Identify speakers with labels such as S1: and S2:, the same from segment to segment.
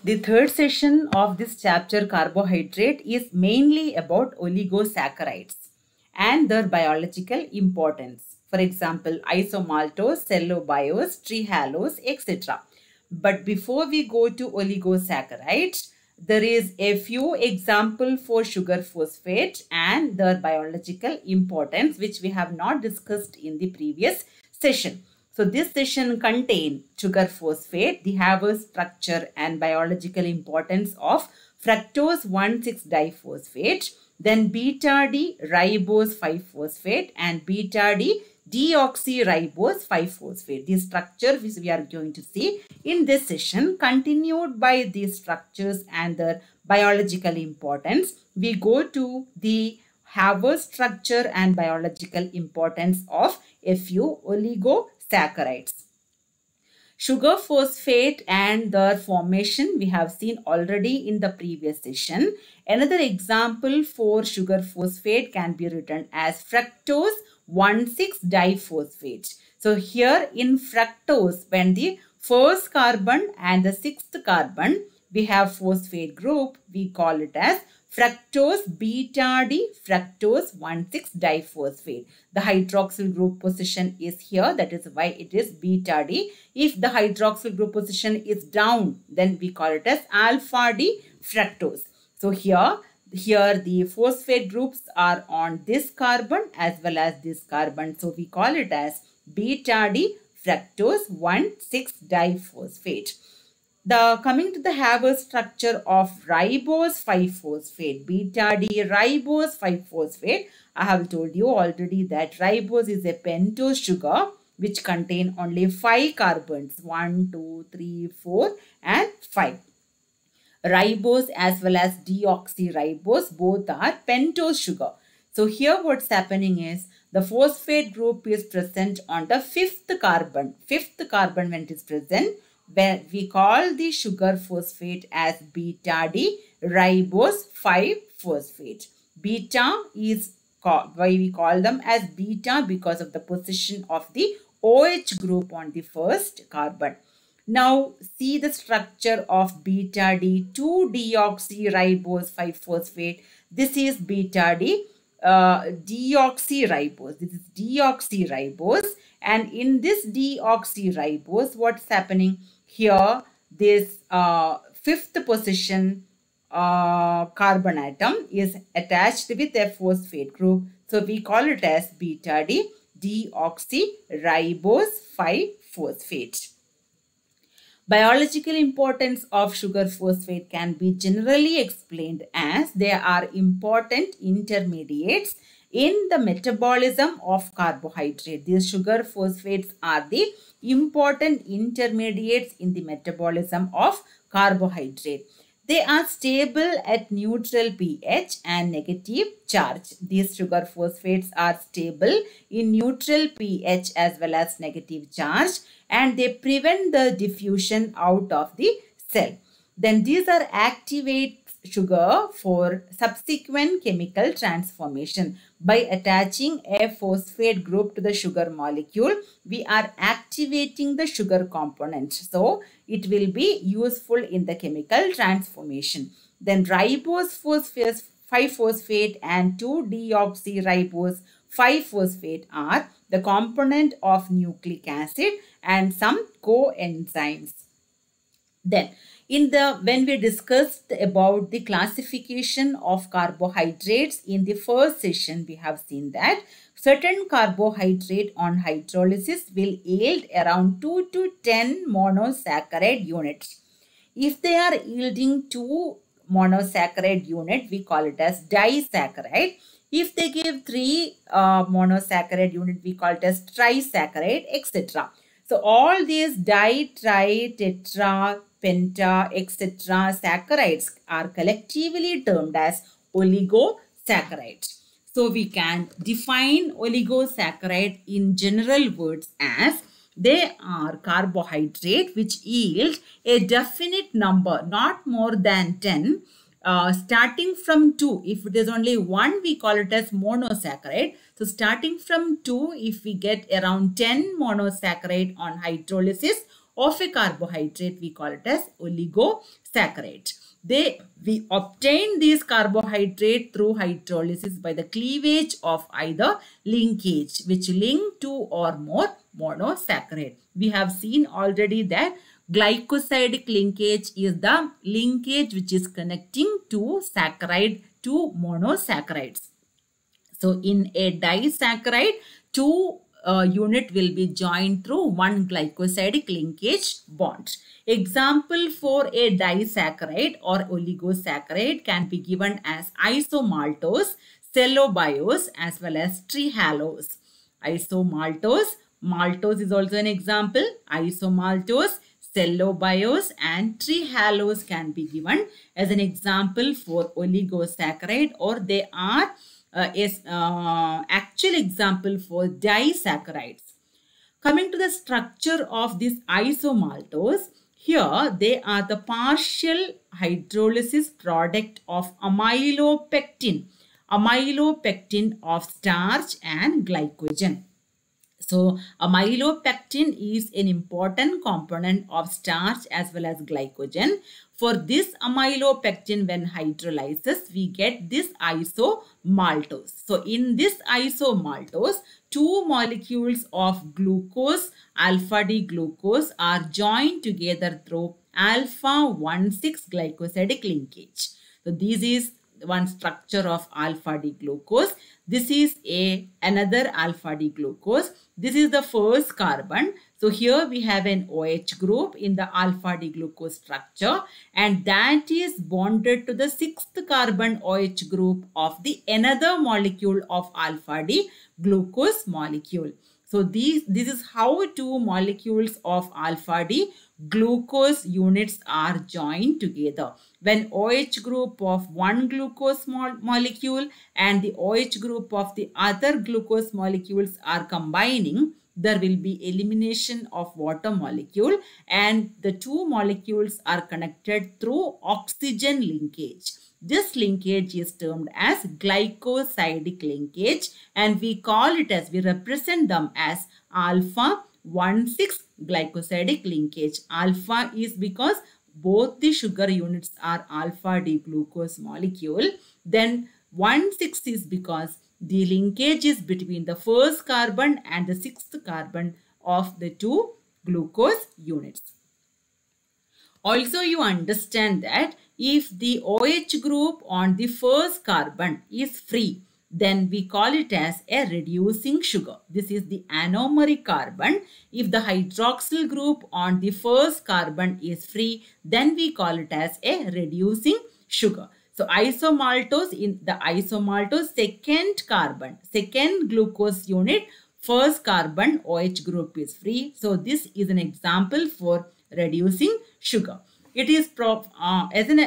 S1: The third session of this chapter, carbohydrate, is mainly about oligosaccharides and their biological importance. For example, isomaltose, cellobiose, trehalose, etc. But before we go to oligosaccharides, there is a few examples for sugar phosphate and their biological importance, which we have not discussed in the previous session. So this session contains sugar phosphate, the Haber structure and biological importance of fructose 1,6-diphosphate, then beta-D ribose 5-phosphate and beta-D deoxyribose 5-phosphate. The structure which we are going to see in this session, continued by these structures and their biological importance, we go to the Haber structure and biological importance of a few oligosaccharides. Sugar phosphate and their formation we have seen already in the previous session. Another example for sugar phosphate can be written as fructose 1,6-diphosphate. So here in fructose, when the first carbon and the sixth carbon we have phosphate group, we call it as fructose beta-D fructose 1,6-diphosphate. The hydroxyl group position is here, that is why it is beta-D. If the hydroxyl group position is down, then we call it as alpha-D fructose. So here the phosphate groups are on this carbon as well as this carbon. So we call it as beta-D fructose 1,6-diphosphate. Coming to the Haber structure of ribose 5-phosphate, beta-D ribose 5-phosphate, I have told you already that ribose is a pentose sugar which contain only 5 carbons, 1, 2, 3, 4 and 5. Ribose as well as deoxyribose both are pentose sugar. So here what's happening is the phosphate group is present on the fifth carbon. Fifth carbon when it is present, where we call the sugar phosphate as beta-D ribose 5-phosphate. Beta is why we call them as beta because of the position of the OH group on the first carbon. Now see the structure of beta-D 2-deoxyribose 5-phosphate. This is beta-D deoxyribose. This is deoxyribose, and in this deoxyribose, what's happening here? This fifth position carbon atom is attached with a phosphate group. So we call it as beta-D deoxyribose 5-phosphate. Biological importance of sugar phosphate can be generally explained as they are important intermediates in the metabolism of carbohydrate. These sugar phosphates are the important intermediates in the metabolism of carbohydrate. They are stable at neutral pH and negative charge. These sugar phosphates are stable in neutral pH as well as negative charge, and they prevent the diffusion out of the cell. Then these are activate sugar for subsequent chemical transformation. By attaching a phosphate group to the sugar molecule, we are activating the sugar component. So it will be useful in the chemical transformation. Then ribose 5-phosphate and 2-deoxyribose 5-phosphate are the component of nucleic acid and some coenzymes. Then when we discussed about the classification of carbohydrates in the first session, we have seen that certain carbohydrate on hydrolysis will yield around 2 to 10 monosaccharide units. If they are yielding 2 monosaccharide unit, we call it as disaccharide. If they give 3 monosaccharide unit, we call it as trisaccharide, etc. So all these di, tri, tetra, penta, etc. saccharides are collectively termed as oligosaccharides. So we can define oligosaccharide in general words as they are carbohydrate which yield a definite number, not more than 10, starting from 2. If it is only 1, we call it as monosaccharide. So starting from 2, if we get around 10 monosaccharide on hydrolysis, of a carbohydrate, we call it as oligosaccharide. We obtain these carbohydrate through hydrolysis by the cleavage of either linkage, which link two or more monosaccharide. We have seen already that glycosidic linkage is the linkage which is connecting two saccharide to monosaccharides. So in a disaccharide, two unit will be joined through one glycosidic linkage bond. Example for a disaccharide or oligosaccharide can be given as isomaltose, cellobiose as well as trehalose. Isomaltose, maltose is also an example. Isomaltose, cellobiose and trehalose can be given as an example for oligosaccharide, or they are actual example for disaccharides. Coming to the structure of this isomaltose, here they are the partial hydrolysis product of amylopectin of starch and glycogen. So amylopectin is an important component of starch as well as glycogen. For this amylopectin, when hydrolyzes, we get this isomaltose. So in this isomaltose, two molecules of glucose, alpha D glucose, are joined together through alpha 1,6 glycosidic linkage. So this is one structure of alpha D glucose. This is another alpha D glucose. This is the first carbon. So here we have an OH group in the alpha D glucose structure, and that is bonded to the 6th carbon OH group of the another molecule of alpha D glucose molecule. So this is how two molecules of alpha D glucose units are joined together. When OH group of one glucose molecule and the OH group of the other glucose molecules are combining, there will be elimination of water molecule, and the two molecules are connected through oxygen linkage. This linkage is termed as glycosidic linkage, and we represent them as alpha 1,6 glycosidic linkage. Alpha is because both the sugar units are alpha D glucose molecule. Then 1,6 is because the linkage is between the first carbon and the 6th carbon of the two glucose units. Also, you understand that if the OH group on the first carbon is free, then we call it as a reducing sugar. This is the anomeric carbon. If the hydroxyl group on the first carbon is free, then we call it as a reducing sugar. So isomaltose, in the isomaltose second carbon, second glucose unit, first carbon OH group is free. So this is an example for reducing sugar. It is as an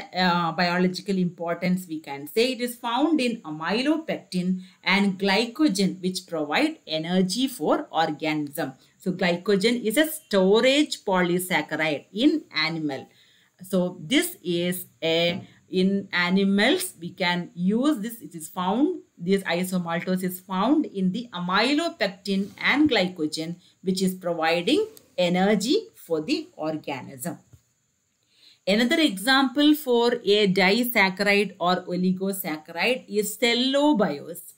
S1: biological importance, we can say it is found in amylopectin and glycogen, which provide energy for organism. So glycogen is a storage polysaccharide in animal. So this is in animals we can use this. It is found, this isomaltose is found in the amylopectin and glycogen, which is providing energy for the organism. Another example for a disaccharide or oligosaccharide is cellobiose,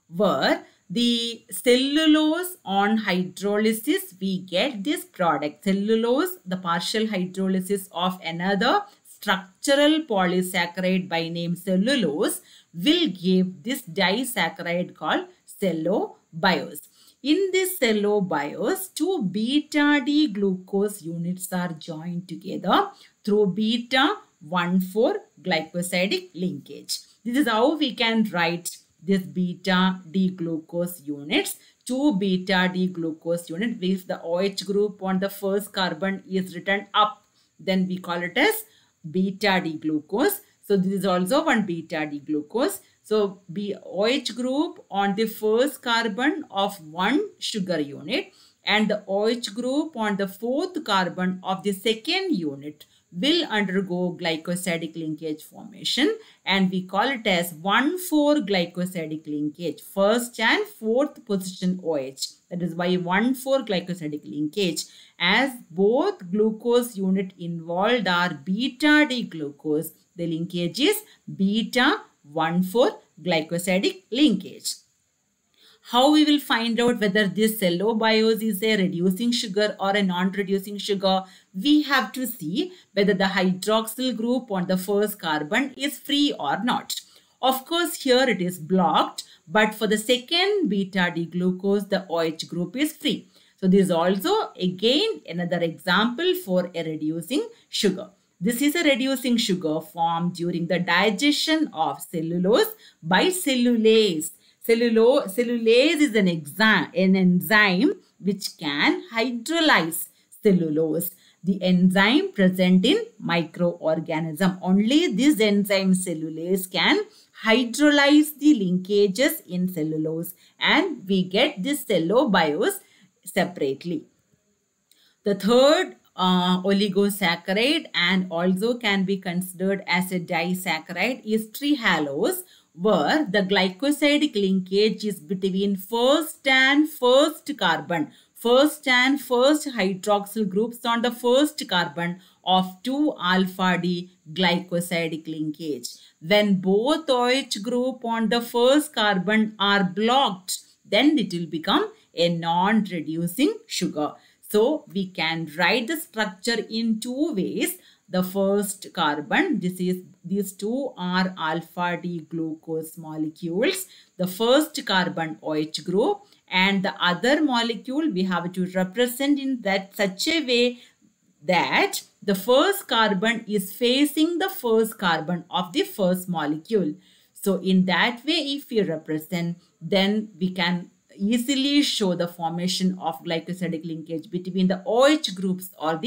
S1: where the cellulose on hydrolysis, we get this product. Cellulose, the partial hydrolysis of another structural polysaccharide by name cellulose, will give this disaccharide called cellobiose. In this cellobiose, two beta D glucose units are joined together through beta 1,4 glycosidic linkage. This is how we can write this beta D glucose units. Two beta D glucose unit, if the OH group on the first carbon is written up, then we call it as beta D glucose. So this is also one beta D glucose. So OH group on the first carbon of one sugar unit and the OH group on the fourth carbon of the second unit will undergo glycosidic linkage formation, and we call it as 1,4 glycosidic linkage, first and fourth position OH. That is why 1,4-glycosidic linkage, as both glucose unit involved are beta-D-glucose. The linkage is beta-1,4-glycosidic linkage. How we will find out whether this cellobiose is a reducing sugar or a non-reducing sugar? We have to see whether the hydroxyl group on the first carbon is free or not. Of course, here it is blocked, but for the second beta-D glucose, the OH group is free. So this is also again another example for a reducing sugar. This is a reducing sugar formed during the digestion of cellulose by cellulase. Cellulase is an enzyme which can hydrolyze cellulose. The enzyme present in microorganism. Only this enzyme cellulase can hydrolyze the linkages in cellulose, and we get this cellobiose separately. The third oligosaccharide and also can be considered as a disaccharide is trehalose, where the glycosidic linkage is between first and first carbon. First and first hydroxyl groups on the first carbon of 2-alpha-D glycosidic linkage. When both OH group on the first carbon are blocked, then it will become a non-reducing sugar. So we can write the structure in two ways. The first carbon, these two are alpha-D glucose molecules. The first carbon OH group, and the other molecule we have to represent in that such a way that the first carbon is facing the first carbon of the first molecule. So in that way, if we represent, then we can easily show the formation of glycosidic linkage between the OH groups or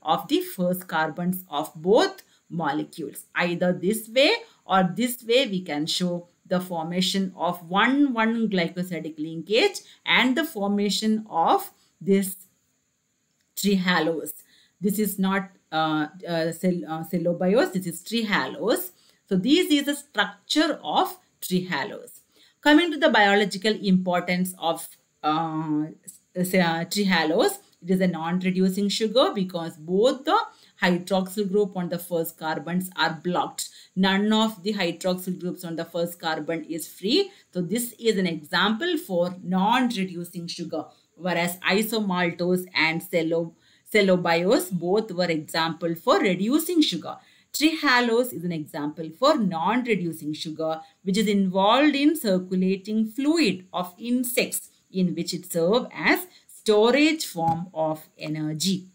S1: of the first carbons of both molecules. Either this way or this way, we can show the formation of 1,1-glycosidic linkage and the formation of this trehalose. This is not cellobiose, this is trehalose. So this is the structure of trehalose. Coming to the biological importance of trehalose, it is a non-reducing sugar because both the hydroxyl group on the first carbons are blocked. None of the hydroxyl groups on the first carbon is free. So this is an example for non-reducing sugar, whereas isomaltose and cellobiose both were example for reducing sugar. Trehalose is an example for non-reducing sugar, which is involved in circulating fluid of insects, in which it serves as storage form of energy.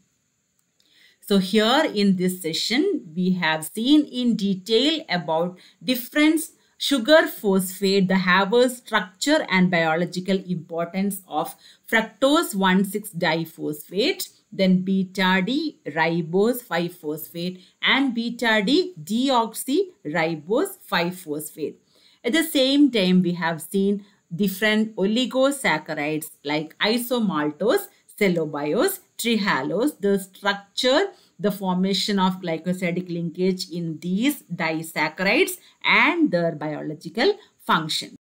S1: So here in this session, we have seen in detail about different sugar phosphate, the Haber structure and biological importance of fructose 1,6-diphosphate, then beta-D ribose 5-phosphate and beta-D deoxyribose 5-phosphate. At the same time, we have seen different oligosaccharides like isomaltose, cellobiose, trehalose, the structure, the formation of glycosidic linkage in these disaccharides and their biological function.